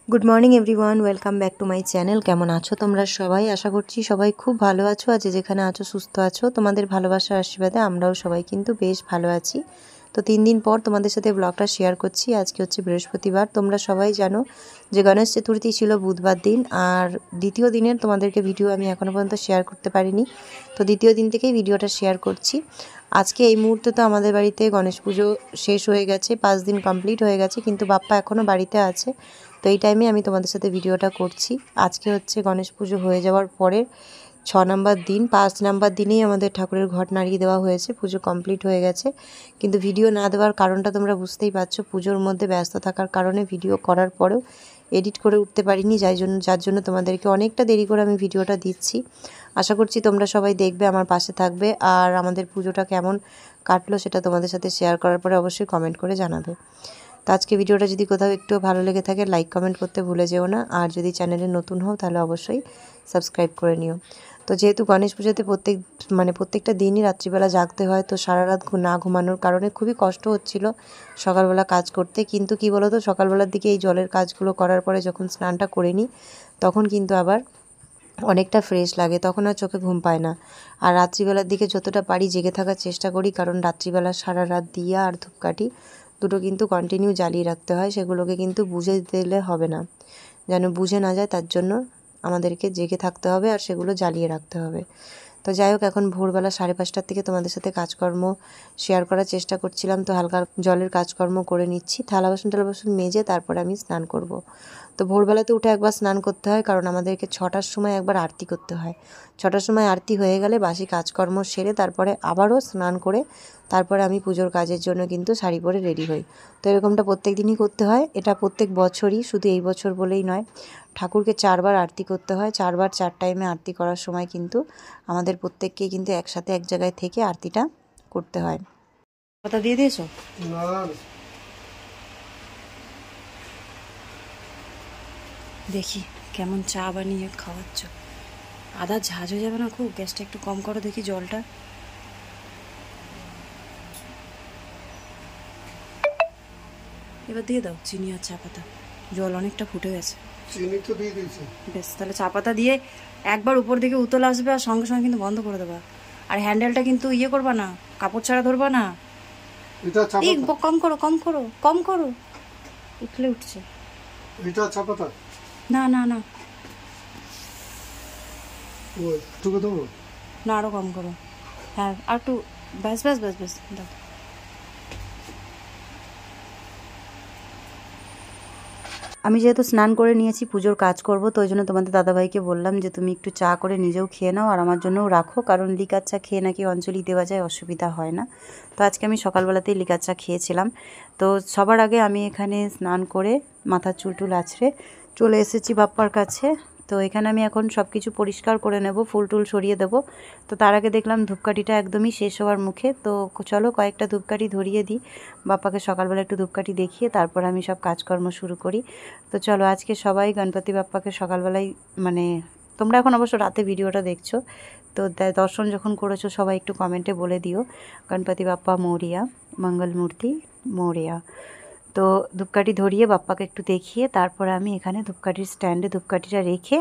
Good morning everyone, welcome back to my channel. কেমন আছো তোমরা সবাই? আশা করছি সবাই খুব ভালো আছো। আজ যেখানে আছো সুস্থ আছো। তোমাদের ভালোবাসার আশীর্বাদে আমরাও সবাই কিন্তু বেশ ভালো আছি। তো 3 দিন পর তোমাদের সাথে ব্লগটা শেয়ার করছি। আজকে হচ্ছে বৃহস্পতিবার। তোমরা সবাই জানো যে গণেশ চতুর্থী ছিল বুধবার দিন, আর দ্বিতীয় দিনের তোমাদেরকে ভিডিও আমি এখনও পর্যন্ত শেয়ার করতে পারিনি। তো দ্বিতীয় দিন থেকেই ভিডিওটা শেয়ার করছি। আজকে এই মুহূর্তে তো আমাদের বাড়িতে গণেশ পুজো শেষ হয়ে গেছে, 5 দিন কমপ্লিট হয়ে গেছে, কিন্তু বাপ্পা এখনও বাড়িতে আছে। তো এই টাইমে আমি তোমাদের সাথে ভিডিওটা করছি। আজকে হচ্ছে গণেশ পুজো হয়ে যাওয়ার পরের 6 নাম্বার দিন। 5 নাম্বার দিনেই আমাদের ঠাকুরের ঘট নাড়িয়ে দেওয়া হয়েছে, পুজো কমপ্লিট হয়ে গেছে। কিন্তু ভিডিও না দেওয়ার কারণটা তোমরা বুঝতেই পারছো, পুজোর মধ্যে ব্যস্ত থাকার কারণে ভিডিও করার পরেও এডিট করে উঠতে পারিনি, যার জন্য তোমাদেরকে অনেকটা দেরি করে আমি ভিডিওটা দিচ্ছি। আশা করছি তোমরা সবাই দেখবে, আমার পাশে থাকবে, আর আমাদের পুজোটা কেমন কাটলো সেটা তোমাদের সাথে শেয়ার করার পরে অবশ্যই কমেন্ট করে জানাবে। তো আজকে ভিডিওটা যদি কোথাও একটু ভালো লেগে থাকে লাইক কমেন্ট করতে ভুলে যেও না, আর যদি চ্যানেলে নতুন হও তাহলে অবশ্যই সাবস্ক্রাইব করে নিও। তো যেহেতু গণেশ পুজোতে প্রত্যেকটা দিনই রাত্রিবেলা জাগতে হয়, তো সারা রাত না ঘুমানোর কারণে খুবই কষ্ট হচ্ছিল সকালবেলা কাজ করতে। কিন্তু কি বলো তো, সকালবেলার দিকে এই জলের কাজগুলো করার পরে যখন স্নানটা করে নিই তখন কিন্তু আবার অনেকটা ফ্রেশ লাগে, তখন আর চোখে ঘুম পায় না। আর রাত্রিবেলার দিকে যতটা পারি জেগে থাকার চেষ্টা করি, কারণ রাত্রিবেলা সারা রাত দিয়া আর ধূপকাঠি দুটো কিন্তু কন্টিনিউ জ্বালিয়ে রাখতে হয়। সেগুলোকে কিন্তু বুঝে দিলে হবে না, যেন বুঝে না যায়, তার জন্য আমাদেরকে জেগে থাকতে হবে আর সেগুলো জ্বালিয়ে রাখতে হবে। তো যাই হোক, এখন ভোরবেলা 5:30টার থেকে তোমাদের সাথে কাজকর্ম শেয়ার করার চেষ্টা করছিলাম। তো হালকা জলের কাজকর্ম করে নিচ্ছি, থালা বাসন মেজে তারপরে আমি স্নান করব। তো ভোরবেলাতে উঠে একবার স্নান করতে হয়, কারণ আমাদেরকে 6টার সময় একবার আরতি করতে হয়। 6টার সময় আরতি হয়ে গেলে বাসি কাজকর্ম সেরে তারপরে আবারও স্নান করে তারপরে আমি পুজোর কাজের জন্য কিন্তু শাড়ি পরে রেডি হই। তো এরকমটা প্রত্যেক দিনই করতে হয়। এটা প্রত্যেক বছরই, শুধু এই বছর বলেই নয়। ঠাকুরকে 4বার আরতি করতে হয়, 4বার 4 টাইমে আরতি করার সময় কিন্তু আমাদের প্রত্যেককেই কিন্তু একসাথে এক জায়গায় থেকে আরতিটা করতে হয়। কথা দিয়ে দিয়েছো? দেখি কেমন চা বানিয়ে খাওয়াচ্ছ। আদা ঝাঁজ হয়ে যাবে না খুব? গ্যাসটা একটু কম করো দেখি, জলটা। এবার দিয়ে দাও চিনি আর চা পাতা। জল অনেকটা ফুটে গেছে, চিনি তো দিয়ে দিয়েছি। বেশ, তাহলে চা পাতা দিয়ে একবার উপর দিকে উতল আসবে আর সঙ্গে সঙ্গে কিন্তু বন্ধ করে দেবা। আর হ্যান্ডেলটা কিন্তু ইয়ে করবা না, কাপড় ছাড়া ধরবা না। এই কম করো কম করো কম করো, উঠলে উঠছে। এটা চা পাতা? না না না, না আরো কম করো। হ্যাঁ আর একটু, ব্যাস ব্যাস ব্যাস ব্যাস দাও। আমি যেহেতু স্নান করে নিয়েছি, পুজোর কাজ করব, তো ওই জন্য তোমাদের দাদাভাইকে বললাম যে তুমি একটু চা করে নিজেও খেয়ে নাও আর আমার জন্যও রাখো, কারণ লিকার চা খেয়ে নাকি অঞ্জলি দেওয়া যায়, অসুবিধা হয় না। তো আজকে আমি সকালবেলাতেই লিকার চা খেয়েছিলাম। তো সবার আগে আমি এখানে স্নান করে মাথার চুল আছড়ে চলে এসেছি বাপ্পার কাছে। তো এখানে আমি এখন সব কিছু পরিষ্কার করে নেব, ফুল টুল সরিয়ে দেবো। তো তার আগে দেখলাম ধূপকাঠিটা একদমই শেষ হওয়ার মুখে, তো চলো কয়েকটা ধূপকাঠি ধরিয়ে দিই। বাপ্পাকে সকালবেলা একটু ধূপকাঠি দেখিয়ে তারপর আমি সব কাজকর্ম শুরু করি। তো চলো, আজকে সবাই গণপতি বাপ্পাকে সকালবেলায়, মানে তোমরা এখন অবশ্য রাতে ভিডিওটা দেখছো, তো দর্শন যখন করেছো সবাই একটু কমেন্টে বলে দিও গণপতি বাপ্পা মোরিয়া, মঙ্গলমূর্তি মোরিয়া। তো ধূপকাঠি ধরিয়ে বাপ্পাকে একটু দেখিয়ে তারপরে আমি এখানে ধূপকাঠির স্ট্যান্ডে ধূপকাঠিটা রেখে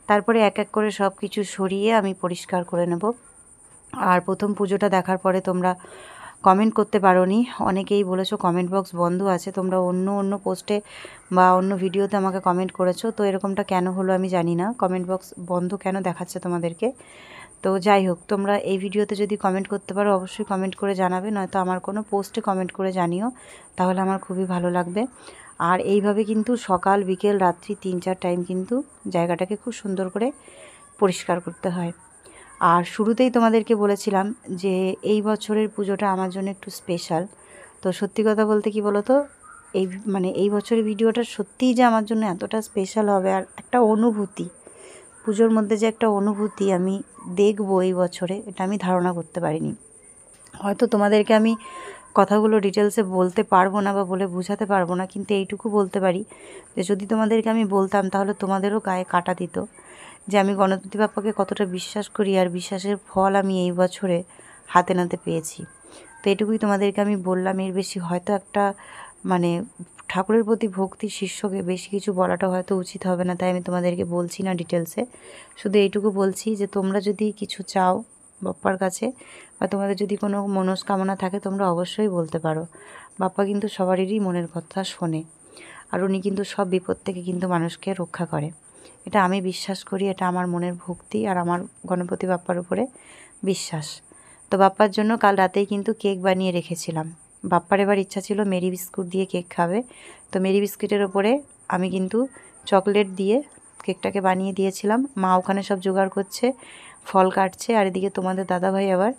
তারপরে এক এক করে সব কিছু সরিয়ে আমি পরিষ্কার করে নেব। আর প্রথম পুজোটা দেখার পরে তোমরা কমেন্ট করতে পারোনি, অনেকেই বলেছো কমেন্ট বক্স বন্ধ আছে। তোমরা অন্য পোস্টে বা অন্য ভিডিওতে আমাকে কমেন্ট করেছো, তো এরকমটা কেন হলো আমি জানি না, কমেন্ট বক্স বন্ধ কেন দেখাচ্ছে তোমাদেরকে। তো যাই হোক, তোমরা এই ভিডিওতে যদি কমেন্ট করতে পারো অবশ্যই কমেন্ট করে জানাবে, নয়তো আমার কোনো পোস্টে কমেন্ট করে জানিও, তাহলে আমার খুবই ভালো লাগবে। আর এইভাবে কিন্তু সকাল বিকেল রাত্রি 3-4 টাইম কিন্তু জায়গাটাকে খুব সুন্দর করে পরিষ্কার করতে হয়। আর শুরুতেই তোমাদেরকে বলেছিলাম যে এই বছরের পুজোটা আমার জন্য একটু স্পেশাল। তো সত্যি কথা বলতে কি বলো তো, এই বছরের ভিডিওটা সত্যিই যে আমার জন্য এতটা স্পেশাল হবে, আর একটা অনুভূতি, পুজোর মধ্যে যে একটা অনুভূতি আমি দেখবো এই বছরে, এটা আমি ধারণা করতে পারিনি। হয়তো তোমাদেরকে আমি কথাগুলো ডিটেলসে বলতে পারবো না বা বলে বোঝাতে পারবো না, কিন্তু এইটুকু বলতে পারি যে যদি তোমাদেরকে আমি বলতাম তাহলে তোমাদেরও গায়ে কাঁটা দিত, যে আমি গণপতি বাপ্পাকে কতটা বিশ্বাস করি আর বিশ্বাসের ফল আমি এই বছরে হাতে নাতে পেয়েছি। তো এটুকুই তোমাদেরকে আমি বললাম, এর বেশি হয়তো একটা ঠাকুরের প্রতি ভক্তি শিষ্যকে বেশি কিছু বলাটা হয়তো উচিত হবে না, তাই আমি তোমাদেরকে বলছি না ডিটেলসে। শুধু এইটুকু বলছি যে তোমরা যদি কিছু চাও বাপ্পার কাছে বা তোমাদের যদি কোনো মনস্কামনা থাকে তোমরা অবশ্যই বলতে পারো। বাপ্পা কিন্তু সবারই মনের কথা শোনে, আর উনি কিন্তু সব বিপদ থেকে কিন্তু মানুষকে রক্ষা করে। এটা আমি বিশ্বাস করি, এটা আমার মনের ভক্তি আর আমার গণপতি বাপ্পার উপরে বিশ্বাস। তো বাপ্পার জন্য কাল রাতেই কিন্তু কেক বানিয়ে রেখেছিলাম। বাপ্পার এবার ইচ্ছা ছিল মেরি বিস্কুট দিয়ে কেক খাবে, তো মেরি বিস্কুটের ওপরে আমি কিন্তু চকলেট দিয়ে কেকটাকে বানিয়ে দিয়েছিলাম। মা ওখানে সব জোগাড় করছে, ফল কাটছে, আর এদিকে তোমাদের দাদাভাই আবার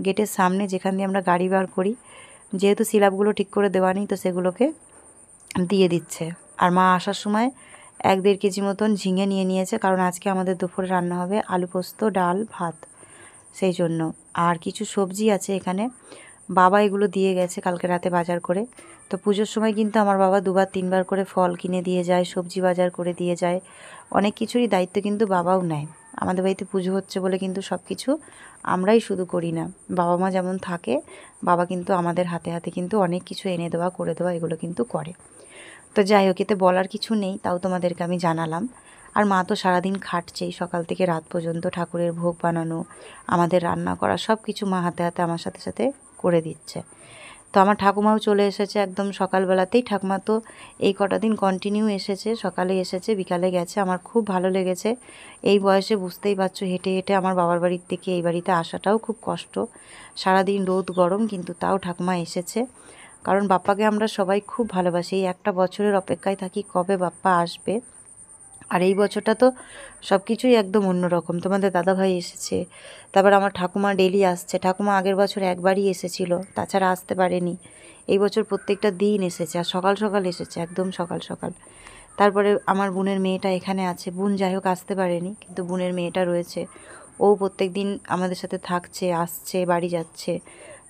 গেটের সামনে যেখান দিয়ে আমরা গাড়ি বার করি, যেহেতু সিলাপগুলো ঠিক করে দেওয়া নেই তো সেগুলোকে দিয়ে দিচ্ছে। আর মা আসার সময় 1-1.5 কেজি মতন ঝিঙে নিয়ে নিয়েছে, কারণ আজকে আমাদের দুপুরে রান্না হবে আলু পোস্ত, ডাল, ভাত, সেই জন্য। আর কিছু সবজি আছে এখানে, বাবা এগুলো দিয়ে গেছে কালকে রাতে বাজার করে। তো পুজোর সময় কিন্তু আমার বাবা 2-3 বার করে ফল কিনে দিয়ে যায়, সবজি বাজার করে দিয়ে যায়, অনেক কিছুরই দায়িত্ব কিন্তু বাবাও নেয়। আমাদের বাড়িতে পুজো হচ্ছে বলে কিন্তু সব কিছু আমরাই শুধু করি না, বাবা মা যেমন থাকে বাবা কিন্তু আমাদের হাতে হাতে কিন্তু অনেক কিছু এনে দেওয়া, করে দেওয়া, এগুলো কিন্তু করে। তো যাই হোক, এতে বলার কিছু নেই, তাও তোমাদেরকে আমি জানালাম। আর মা তো সারাদিন খাটছেই, সকাল থেকে রাত পর্যন্ত ঠাকুরের ভোগ বানানো, আমাদের রান্না করা, সব কিছু মা হাতে হাতে আমার সাথে সাথে করে দিচ্ছে। তো আমার ঠাকুমাও চলে এসেছে একদম সকালবেলাতেই। ঠাকুমা তো এই কটা দিন কন্টিনিউ এসেছে, সকালে এসেছে বিকালে গেছে। আমার খুব ভালো লেগেছে। এই বয়সে বুঝতেই পারছো, হেঁটে হেঁটে আমার বাবার বাড়ির থেকে এই বাড়িতে আসাটাও খুব কষ্ট, সারাদিন রোদ গরম, কিন্তু তাও ঠাকুমা এসেছে। কারণ বাপ্পাকে আমরা সবাই খুব ভালোবাসি, এই একটা বছরের অপেক্ষায় থাকি কবে বাপ্পা আসবে। আর এই বছরটা তো সব কিছুই একদম অন্যরকম। তোমাদের দাদাভাই এসেছে, তারপর আমার ঠাকুমা ডেলি আসছে। ঠাকুমা আগের বছর একবারই এসেছিল, তাছাড়া আসতে পারেনি। এই বছর প্রত্যেকটা দিন এসেছে, আর সকাল সকাল এসেছে, একদম সকাল সকাল। তারপরে আমার বোনের মেয়েটা এখানে আছে, বোন যাই হোক আসতে পারেনি, কিন্তু বোনের মেয়েটা রয়েছে, ও প্রত্যেক দিন আমাদের সাথে থাকছে, আসছে, বাড়ি যাচ্ছে।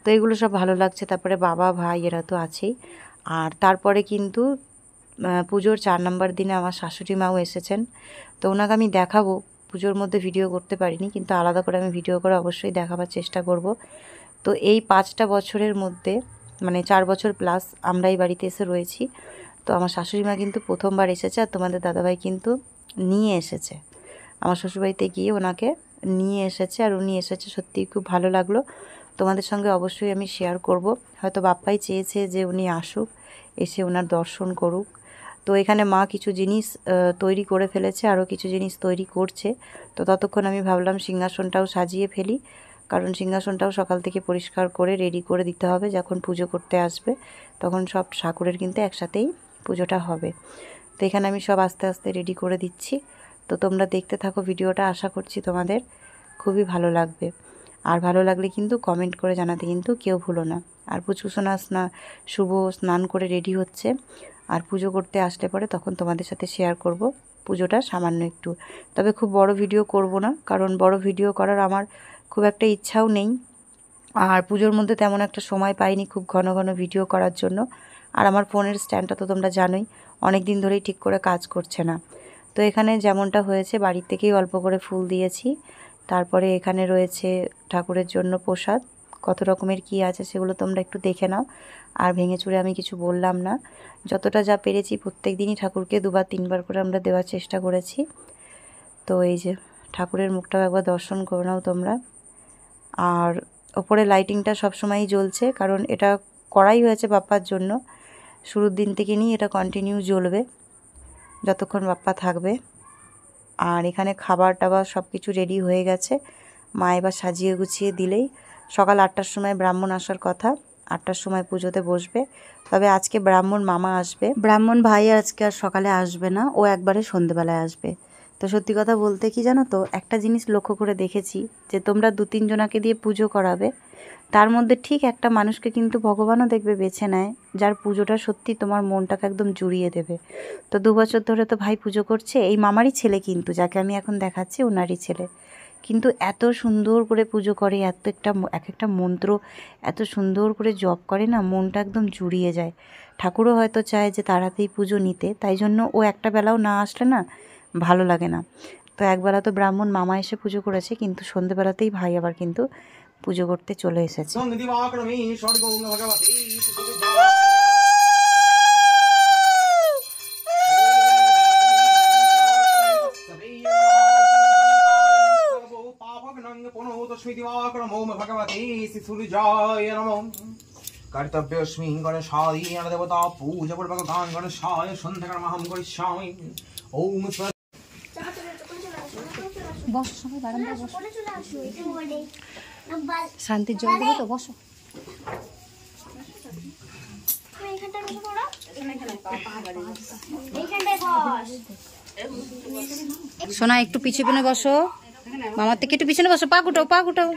তো এগুলো সব ভালো লাগছে। তারপরে বাবা ভাই এরা তো আছেই। আর তারপরে কিন্তু পুজোর 4 নম্বর দিনে আমার শাশুড়ি মাও এসেছেন। তো ওনাকে আমি দেখাবো, পুজোর মধ্যে ভিডিও করতে পারিনি, কিন্তু আলাদা করে আমি ভিডিও করে অবশ্যই দেখাবার চেষ্টা করব। তো এই 5টা বছরের মধ্যে, মানে 4 বছর প্লাস আমরা এই বাড়িতে এসে রয়েছি। তো আমার শাশুড়ি মা কিন্তু প্রথমবার এসেছে, আর তোমাদের দাদাভাই কিন্তু নিয়ে এসেছে। আমার শ্বশুরবাড়িতে গিয়ে ওনাকে নিয়ে এসেছে, আর উনি এসেছে, সত্যিই খুব ভালো লাগলো। তোমাদের সঙ্গে অবশ্যই আমি শেয়ার করব। হয়তো বাপ্পাই চেয়েছে যে উনি আসুক, এসে ওনার দর্শন করুক। তো এখানে মা কিছু জিনিস তৈরি করে ফেলেছে, আরও কিছু জিনিস তৈরি করছে। তো ততক্ষণ আমি ভাবলাম সিংহাসনটাও সাজিয়ে ফেলি, কারণ সিংহাসনটাও সকাল থেকে পরিষ্কার করে রেডি করে দিতে হবে। যখন পুজো করতে আসবে তখন সব ঠাকুরের কিন্তু একসাথেই পুজোটা হবে। তো এখানে আমি সব আস্তে আস্তে রেডি করে দিচ্ছি। তো তোমরা দেখতে থাকো ভিডিওটা, আশা করছি তোমাদের খুবই ভালো লাগবে। আর ভালো লাগলে কিন্তু কমেন্ট করে জানাতে কিন্তু কেউ ভুলো না। আর পুচকুসোনা শুভ স্নান করে রেডি হচ্ছে, আর পুজো করতে আসলে পরে তখন তোমাদের সাথে শেয়ার করব পুজোটা সামান্য একটু। তবে খুব বড় ভিডিও করব না, কারণ বড় ভিডিও করার আমার খুব একটা ইচ্ছাও নেই। আর পুজোর মধ্যে তেমন একটা সময় পাইনি খুব ঘন ঘন ভিডিও করার জন্য। আর আমার ফোনের স্ট্যান্ডটা তো তোমরা জানোই অনেক দিন ধরেই ঠিক করে কাজ করছে না। তো এখানে যেমনটা হয়েছে বাড়ির থেকেই অল্প করে ফুল দিয়েছি। তারপরে এখানে রয়েছে ঠাকুরের জন্য প্রসাদ, কত রকমের কি আছে সেগুলো তোমরা একটু দেখে নাও। আর ভেঙে চুরে আমি কিছু বললাম না, যতটা যা পেরেছি প্রত্যেক দিনই ঠাকুরকে 2-3 বার করে আমরা দেওয়ার চেষ্টা করেছি। তো এই যে ঠাকুরের মুখটাও একবার দর্শন করে নাও তোমরা। আর ওপরে লাইটিংটা সবসময়ই জ্বলছে, কারণ এটা করাই হয়েছে বাপ্পার জন্য। শুরুর দিন থেকে নিয়ে এটা কন্টিনিউ জ্বলবে যতক্ষণ বাপ্পা থাকবে। আর এখানে খাবার টাবার সব কিছু রেডি হয়ে গেছে, মা এবার সাজিয়ে গুছিয়ে দিলেই সকাল 8টার সময় ব্রাহ্মণ আসার কথা, 8টার সময় পুজোতে বসবে। তবে আজকে ব্রাহ্মণ মামা আসবে, ব্রাহ্মণ ভাই আজকে আর সকালে আসবে না, ও একবারে সন্ধেবেলায় আসবে। তো সত্যি কথা বলতে কি জানো তো, একটা জিনিস লক্ষ্য করে দেখেছি যে তোমরা 2-3 জনাকে দিয়ে পুজো করাবে, তার মধ্যে ঠিক একটা মানুষকে কিন্তু ভগবানও দেখবে বেছে নেয়, যার পুজোটা সত্যি তোমার মনটাকে একদম জুড়িয়ে দেবে। তো 2 বছর ধরে তো ভাই পুজো করছে, এই মামারই ছেলে কিন্তু, যাকে আমি এখন দেখাচ্ছি ওনারই ছেলে, কিন্তু এত সুন্দর করে পুজো করে, এক একটা মন্ত্র এত সুন্দর করে জপ করে না, মনটা একদম জুড়িয়ে যায়। ঠাকুরও হয়তো চায় যে তাড়াতাড়ি পুজো নিতে, তাই জন্য ও একটা বেলাও না আসলে না ভালো লাগে না। তো একবেলা তো ব্রাহ্মণ মামা এসে পুজো করেছে, কিন্তু সন্ধেবেলাতেই ভাই আবার কিন্তু পুজো করতে চলে এসেছে। लक्ष्मी दिवाकर ओम भगवते शिशुर्जाय नमः कर्तव्यस्मि गणेशाय देवता पूजा पूर्वक गान गणेशाय सन्ध्याकर्महं करिष्यामि ओम বসো সবাই বারান্দায় বসো শান্তির জল দেবো তো বসো সোনা একটু পিছনে বসো মামার থেকে একটু পিছনে বসো পা গুটাও পা গুটাও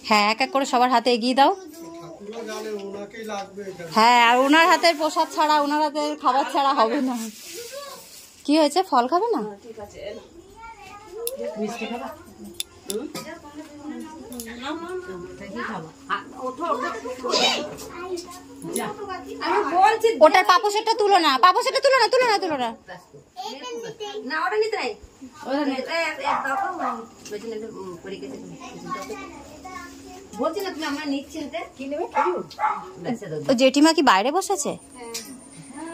হ্যাঁ এক এক করে সবার হাতে এগিয়ে দাও হ্যাঁ আর ওনার হাতের প্রসাদ ছাড়া ওনার হাতের খাবার ছাড়া হবে না কি হয়েছে ফল খাবে না ওটার পাপোশেরটা তুলো না পাপোশেরটা তুলো না তুলো না তুলো না না ওটা নিতে নাই বলছি না তুমি আমরা নিচ্ছি হাতে কি নেবে ও জেঠিমা কি বাইরে বসেছে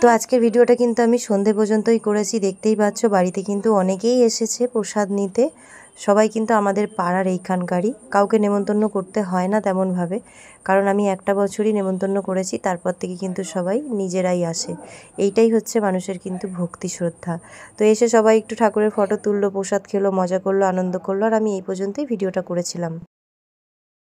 তো আজকের ভিডিওটা কিন্তু আমি সন্ধে পর্যন্তই করেছি, দেখতেই পাচ্ছ বাড়িতে কিন্তু অনেকেই এসেছে প্রসাদ নিতে। সবাই কিন্তু আমাদের পাড়ার এইখানকারই, কাউকে নেমন্তন্ন করতে হয় না তেমনভাবে, কারণ আমি একটা বছরই নেমন্তন্ন করেছি, তারপর থেকে কিন্তু সবাই নিজেরাই আসে। এইটাই হচ্ছে মানুষের কিন্তু ভক্তি শ্রদ্ধা। তো এসে সবাই একটু ঠাকুরের ফটো তুললো, প্রসাদ খেলো, মজা করলো, আনন্দ করলো, আর আমি এই পর্যন্তই ভিডিওটা করেছিলাম।